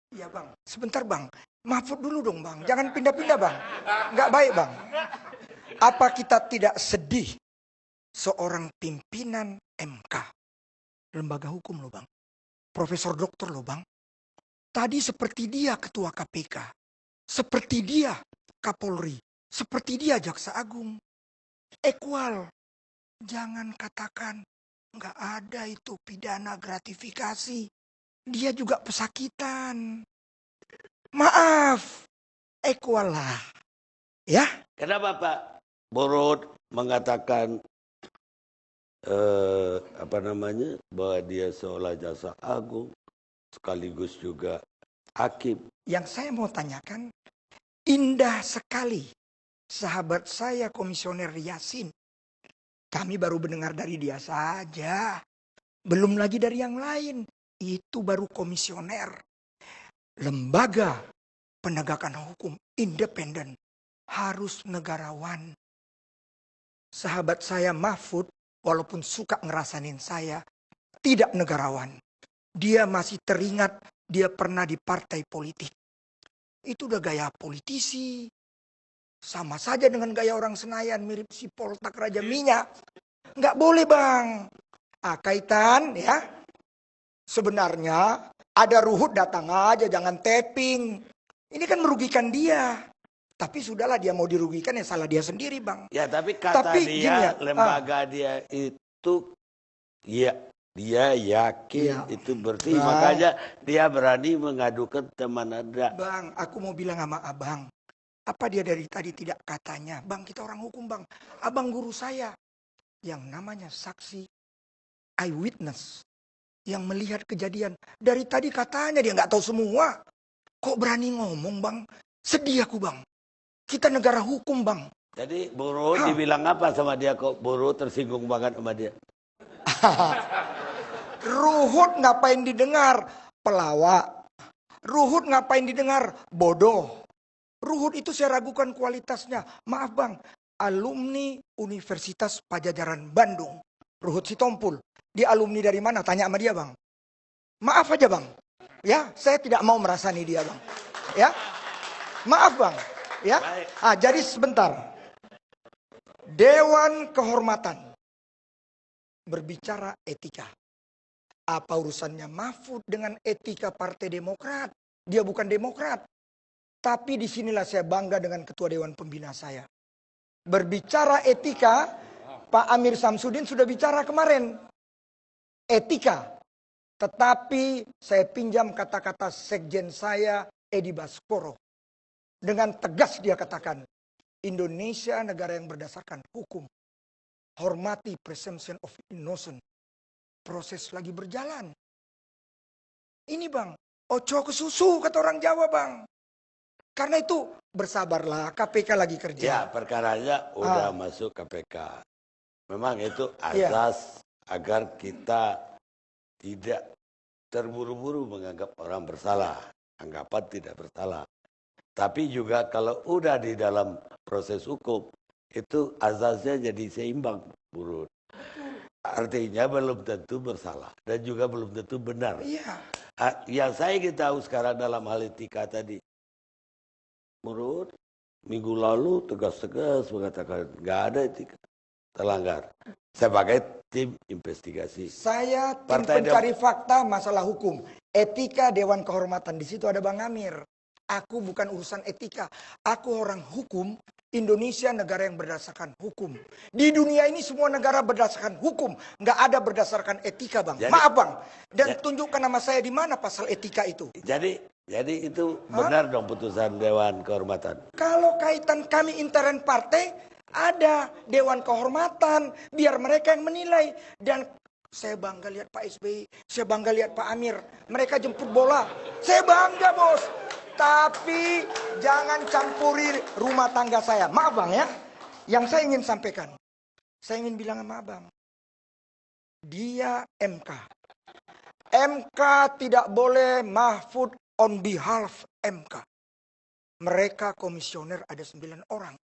Iya bang, sebentar bang. Mahfud dulu dong bang, jangan pindah-pindah bang. Nggak baik bang. Apa kita tidak sedih seorang pimpinan MK, lembaga hukum loh bang. Profesor doktor loh bang. Tadi seperti dia ketua KPK. Seperti dia Kapolri. Seperti dia Jaksa Agung. Equal. Jangan katakan nggak ada itu pidana gratifikasi. Dia juga pesakitan. Maaf. Equal lah. Ya. Kenapa Pak Borot mengatakan bahwa dia seolah Jaksa Agung sekaligus juga hakim? Yang saya mau tanyakan, indah sekali sahabat saya Komisioner Yasin. Kami baru mendengar dari dia saja. Belum lagi dari yang lain. Itu baru komisioner. Lembaga penegakan hukum independen. Harus negarawan. Sahabat saya Mahfud, walaupun suka ngerasain saya, tidak negarawan. Dia masih teringat dia pernah di partai politik. Itu udah gaya politisi. Sama saja dengan gaya orang Senayan, mirip si Poltak Raja Minyak. Nggak boleh bang. Kaitan ya. Sebenarnya ada Ruhut datang aja, jangan tapping. Ini kan merugikan dia. Tapi sudahlah dia mau dirugikan ya salah dia sendiri bang. Ya tapi kata dia gini ya, lembaga dia itu ya dia yakin itu bersih. Bang, makanya dia berani mengadukan teman Anda. Bang, aku mau bilang sama abang. Apa dia dari tadi tidak katanya? Bang, kita orang hukum bang. Abang guru saya. Yang namanya saksi eyewitness. Yang melihat kejadian. Dari tadi katanya dia nggak tahu semua. Kok berani ngomong bang? Sedih aku bang. Kita negara hukum bang. Jadi Buru dibilang apa sama dia kok Buru tersinggung banget sama dia? Ruhut ngapain didengar? Pelawak. Ruhut ngapain didengar? Bodoh. Ruhut itu saya ragukan kualitasnya. Maaf bang, alumni Universitas Pajajaran Bandung. Ruhut Sitompul. Dia alumni dari mana? Tanya sama dia bang. Maaf aja bang. Ya, saya tidak mau merasani dia bang. Ya, maaf bang. Ya, jadi sebentar. Dewan Kehormatan berbicara etika. Apa urusannya Mahfud dengan etika Partai Demokrat? Dia bukan Demokrat. Tapi disinilah saya bangga dengan Ketua Dewan Pembina saya. Berbicara etika, Pak Amir Samsudin sudah bicara kemarin. Etika. Tetapi saya pinjam kata-kata sekjen saya, Edi Baskoro. Dengan tegas dia katakan, Indonesia negara yang berdasarkan hukum. Hormati presumption of innocence. Proses lagi berjalan. Ini bang, ojo ke susu kata orang Jawa bang. Karena itu bersabarlah, KPK lagi kerja. Ya, perkaranya udah masuk KPK. Memang itu asas agar kita tidak terburu-buru menganggap orang bersalah. Anggapan tidak bersalah. Tapi juga kalau udah di dalam proses hukum, itu asasnya jadi seimbang, Buru. Artinya belum tentu bersalah dan juga belum tentu benar. Iya. Yang saya ingin tahu sekarang dalam hal etika tadi, menurut minggu lalu tegas-tegas mengatakan nggak ada etika terlanggar. Sebagai tim investigasi. Saya tim pencari fakta masalah hukum. Etika Dewan Kehormatan. Di situ ada Bang Amir. Aku bukan urusan etika. Aku orang hukum. Indonesia negara yang berdasarkan hukum. Di dunia ini semua negara berdasarkan hukum. Nggak ada berdasarkan etika bang. Jadi, maaf bang. Dan tunjukkan nama saya di mana pasal etika itu. Jadi itu benar dong putusan Dewan Kehormatan. Kalau kaitan kami intern partai, ada Dewan Kehormatan. Biar mereka yang menilai. Dan saya bangga lihat Pak SBY. Saya bangga lihat Pak Amir. Mereka jemput bola. Saya bangga bos. Tapi jangan campuri rumah tangga saya. Maaf bang ya. Yang saya ingin sampaikan. Saya ingin bilang sama abang. Dia MK. MK tidak boleh Mahfud on behalf MK. Mereka komisioner ada 9 orang.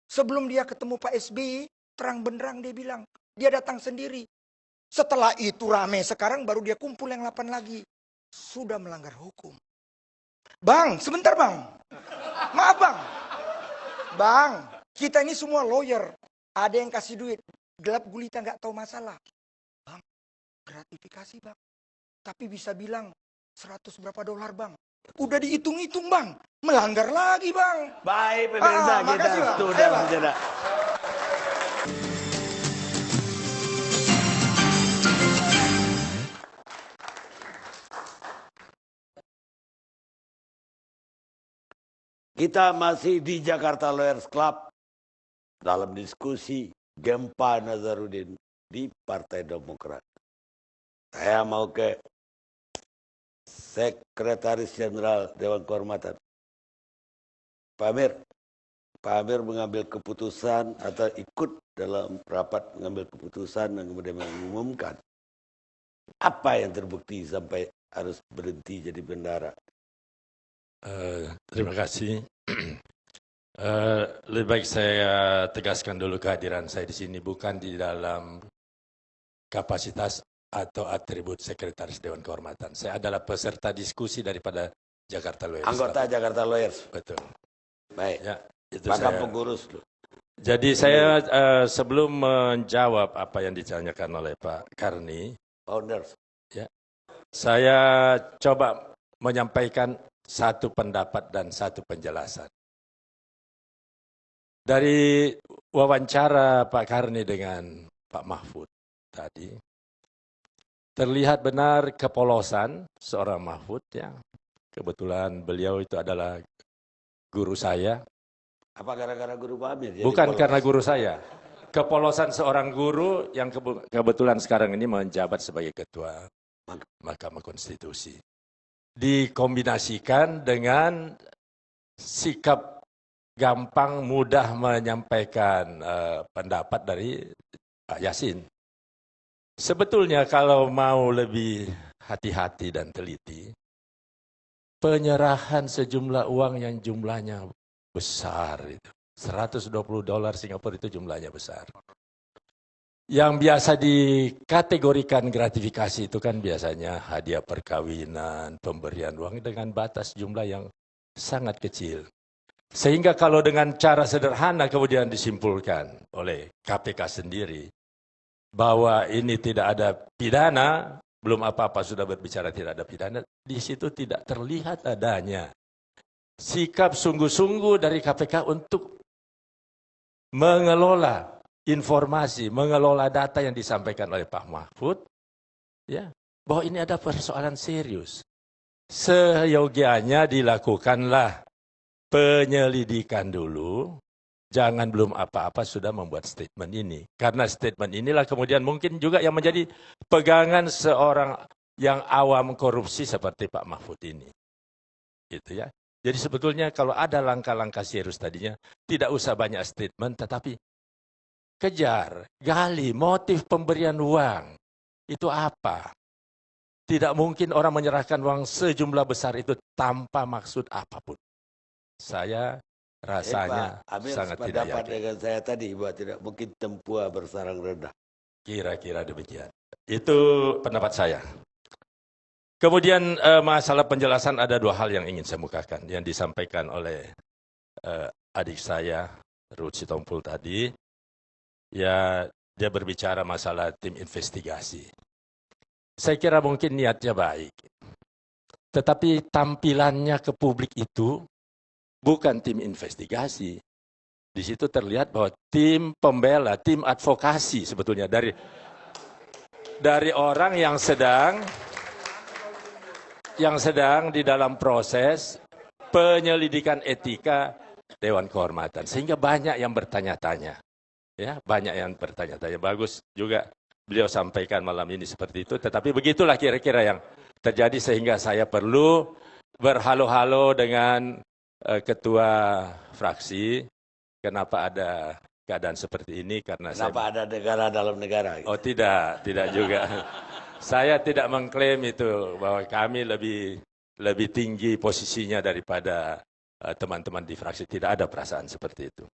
Sebelum dia ketemu Pak SBY, terang benderang dia bilang. Dia datang sendiri. Setelah itu rame sekarang baru dia kumpul yang 8 lagi. Sudah melanggar hukum. Bang, sebentar bang. Maaf bang. Bang, kita ini semua lawyer. Ada yang kasih duit. Gelap gulita nggak tahu masalah. Bang, gratifikasi bang. Tapi bisa bilang 100 berapa dolar bang. Udah dihitung-hitung bang. Melanggar lagi bang. Baik pemirsa, kita makasih, Bang. sudah Bang. berjeda. Kita masih di Jakarta Lawyers Club dalam diskusi Gempa Nazarudin di Partai Demokrat. Saya mau ke Sekretaris Jenderal Dewan Kehormatan. Pak Amir mengambil keputusan atau ikut dalam rapat mengambil keputusan dan kemudian mengumumkan. Apa yang terbukti sampai harus berhenti jadi bendara? Terima kasih. Lebih baik saya tegaskan dulu kehadiran saya di sini bukan di dalam kapasitas atau atribut Sekretaris Dewan Kehormatan. Saya adalah peserta diskusi daripada Jakarta Lawyers. Anggota Jakarta Lawyers. Betul. Baik. Ya, itu Maka saya. pengurus loh. Jadi saya sebelum menjawab apa yang ditanyakan oleh Pak Karni, Founders. ya, saya coba menyampaikan satu pendapat dan satu penjelasan. Dari wawancara Pak Karni dengan Pak Mahfud tadi, terlihat benar kepolosan seorang Mahfud. Ya. Kebetulan beliau itu adalah guru saya. Apa gara-gara guru Pak Amir? Bukan karena guru saya. Kepolosan seorang guru yang kebetulan sekarang ini menjabat sebagai ketua Mahkamah Konstitusi. Dikombinasikan dengan sikap gampang mudah menyampaikan pendapat dari Pak Yasin. Sebetulnya kalau mau lebih hati-hati dan teliti, penyerahan sejumlah uang yang jumlahnya besar itu. $120 Singapura itu jumlahnya besar. Yang biasa dikategorikan gratifikasi itu kan biasanya hadiah perkawinan, pemberian uang dengan batas jumlah yang sangat kecil. Sehingga kalau dengan cara sederhana kemudian disimpulkan oleh KPK sendiri bahwa ini tidak ada pidana, belum apa-apa sudah berbicara tidak ada pidana, di situ tidak terlihat adanya sikap sungguh-sungguh dari KPK untuk mengelola informasi, mengelola data yang disampaikan oleh Pak Mahfud, ya, bahwa ini ada persoalan serius. Seyogianya dilakukanlah penyelidikan dulu, jangan belum apa-apa sudah membuat statement ini. Karena statement inilah kemudian mungkin juga yang menjadi pegangan seorang yang awam korupsi seperti Pak Mahfud ini. Gitu ya. Jadi sebetulnya kalau ada langkah-langkah serius tadinya, tidak usah banyak statement, tetapi kejar, gali motif pemberian uang. Itu apa? Tidak mungkin orang menyerahkan uang sejumlah besar itu tanpa maksud apapun. Saya rasanya Pak Amir sangat tidak sependapat yakin. dengan saya tadi bahwa tidak mungkin Tempua bersarang rendah. Kira-kira demikian. Itu pendapat saya. Kemudian masalah penjelasan ada dua hal yang ingin saya mukakan. Yang disampaikan oleh adik saya, Ruth Sitompul tadi. Ya, dia berbicara masalah tim investigasi. Saya kira mungkin niatnya baik. Tetapi tampilannya ke publik itu bukan tim investigasi. Di situ terlihat bahwa tim pembela, tim advokasi sebetulnya dari orang yang sedang di dalam proses penyelidikan etika Dewan Kehormatan. Sehingga banyak yang bertanya-tanya. Ya, banyak yang bertanya-tanya. Bagus juga beliau sampaikan malam ini seperti itu. Tetapi begitulah kira-kira yang terjadi sehingga saya perlu berhalo-halo dengan ketua fraksi. Kenapa ada keadaan seperti ini? Karena Kenapa ada negara dalam negara? Oh tidak juga. Saya tidak mengklaim itu bahwa kami lebih tinggi posisinya daripada teman-teman di fraksi. Tidak ada perasaan seperti itu.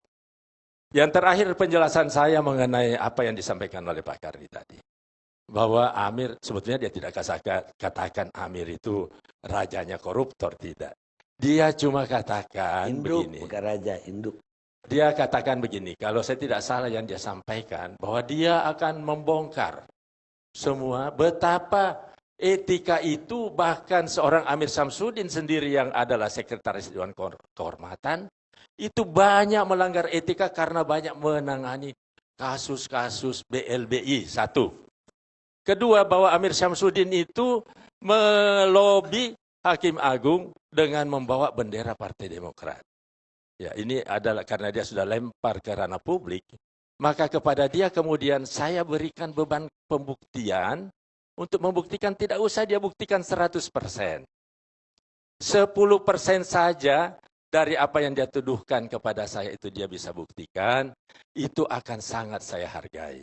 Yang terakhir penjelasan saya mengenai apa yang disampaikan oleh Pak Karni tadi. Bahwa Amir, sebetulnya dia tidak katakan Amir itu rajanya koruptor, tidak. Dia cuma katakan Induk, begini. bukan raja, induk. Dia katakan begini, kalau saya tidak salah yang dia sampaikan, bahwa dia akan membongkar semua betapa etika itu, bahkan seorang Amir Samsudin sendiri yang adalah sekretaris Dewan Kehormatan, itu banyak melanggar etika karena banyak menangani kasus-kasus BLBI, satu. Kedua, bahwa Amir Samsudin itu melobi Hakim Agung dengan membawa bendera Partai Demokrat. Ya, ini adalah karena dia sudah lempar ke ranah publik, maka kepada dia kemudian saya berikan beban pembuktian untuk membuktikan, tidak usah dia buktikan 100%. 10% saja dari apa yang dia tuduhkan kepada saya itu dia bisa buktikan, itu akan sangat saya hargai.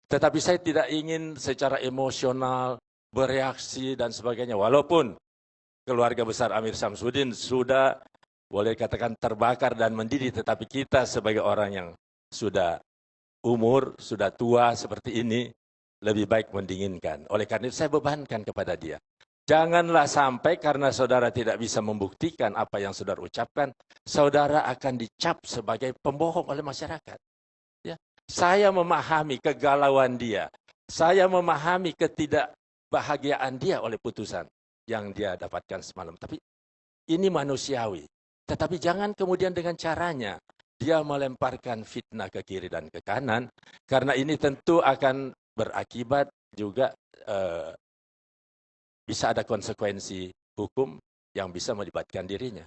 Tetapi saya tidak ingin secara emosional bereaksi dan sebagainya, walaupun keluarga besar Amir Samsudin sudah boleh katakan terbakar dan mendidih, tetapi kita sebagai orang yang sudah umur, sudah tua seperti ini, lebih baik mendinginkan. Oleh karena itu saya bebankan kepada dia. Janganlah sampai karena saudara tidak bisa membuktikan apa yang saudara ucapkan, saudara akan dicap sebagai pembohong oleh masyarakat. Ya. Saya memahami kegalauan dia. Saya memahami ketidakbahagiaan dia oleh putusan yang dia dapatkan semalam. Tapi ini manusiawi. Tetapi jangan kemudian dengan caranya dia melemparkan fitnah ke kiri dan ke kanan, karena ini tentu akan berakibat juga bisa ada konsekuensi hukum yang bisa melibatkan dirinya.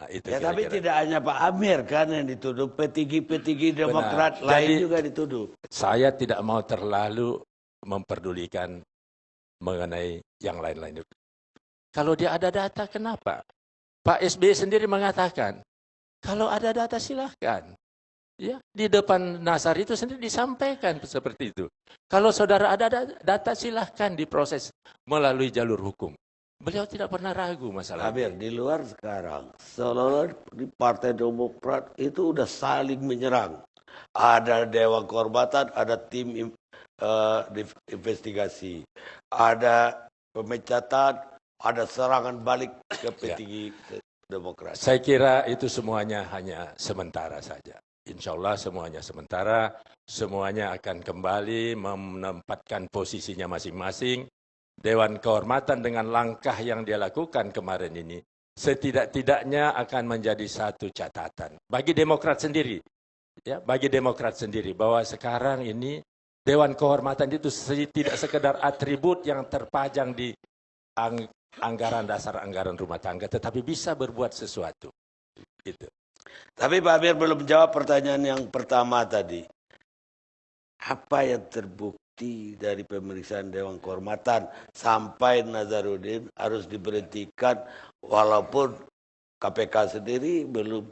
Nah, itu ya, tapi tidak hanya Pak Amir kan yang dituduh, petinggi-petinggi Demokrat lain juga dituduh. Saya tidak mau terlalu memperdulikan mengenai yang lain-lain. Kalau dia ada data, kenapa? Pak SBY sendiri mengatakan, kalau ada data silahkan. Ya, di depan Nasar itu sendiri disampaikan seperti itu. Kalau saudara ada data silahkan diproses melalui jalur hukum. Beliau tidak pernah ragu masalah. Habir di luar sekarang, seolah-olah di Partai Demokrat itu udah saling menyerang. Ada Dewan Kehormatan, ada tim investigasi, ada pemecatan, ada serangan balik ke petinggi Demokrat. Saya kira itu semuanya hanya sementara saja. Insya Allah semuanya sementara, semuanya akan kembali menempatkan posisinya masing-masing. Dewan Kehormatan dengan langkah yang dia lakukan kemarin ini, setidak-tidaknya akan menjadi satu catatan. Bagi Demokrat sendiri, ya, bagi Demokrat sendiri, bahwa sekarang ini Dewan Kehormatan itu tidak sekedar atribut yang terpajang di anggaran dasar, anggaran rumah tangga, tetapi bisa berbuat sesuatu. Gitu. Tapi Pak Amir belum jawab pertanyaan yang pertama tadi. Apa yang terbukti dari pemeriksaan Dewan Kehormatan sampai Nazarudin harus diberhentikan walaupun KPK sendiri belum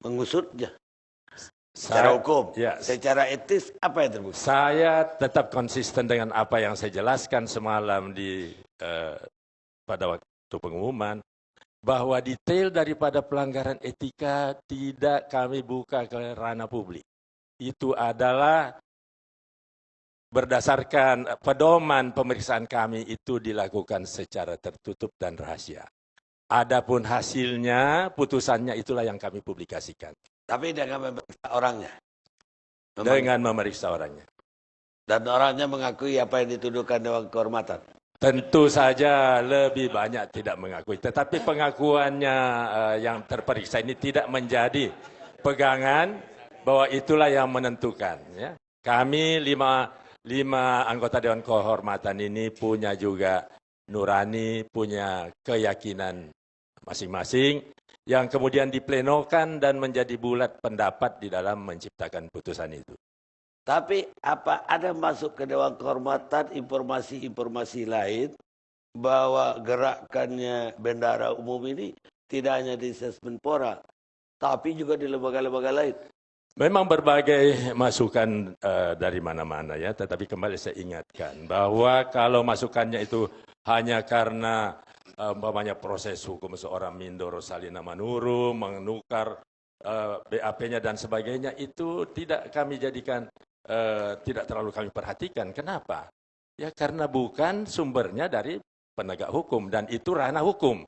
mengusutnya? Secara hukum, ya, secara etis apa yang terbukti? Saya tetap konsisten dengan apa yang saya jelaskan semalam pada waktu pengumuman, bahwa detail daripada pelanggaran etika tidak kami buka ke ranah publik. Itu adalah berdasarkan pedoman pemeriksaan kami itu dilakukan secara tertutup dan rahasia. Adapun hasilnya, putusannya itulah yang kami publikasikan. Tapi dengan memeriksa orangnya? Dengan memeriksa orangnya. Dan orangnya mengakui apa yang dituduhkan Dewan Kehormatan? Tentu saja lebih banyak tidak mengakui. Tetapi pengakuannya yang terperiksa ini tidak menjadi pegangan bahwa itulah yang menentukan. Ya. Kami lima anggota Dewan Kehormatan ini punya juga nurani, punya keyakinan masing-masing yang kemudian diplenokan dan menjadi bulat pendapat di dalam menciptakan putusan itu. Tapi apa ada masuk ke Dewan Kehormatan informasi-informasi lain bahwa gerakannya bendara umum ini tidak hanya di Sesmenpora, tapi juga di lembaga-lembaga lain? Memang berbagai masukan dari mana-mana ya, tetapi kembali saya ingatkan bahwa kalau masukannya itu hanya karena umpamanya proses hukum seorang Mindoro Salina Manuru, menukar BAP-nya dan sebagainya, itu tidak kami jadikan, tidak terlalu kami perhatikan. Kenapa? Ya karena bukan sumbernya dari penegak hukum dan itu ranah hukum.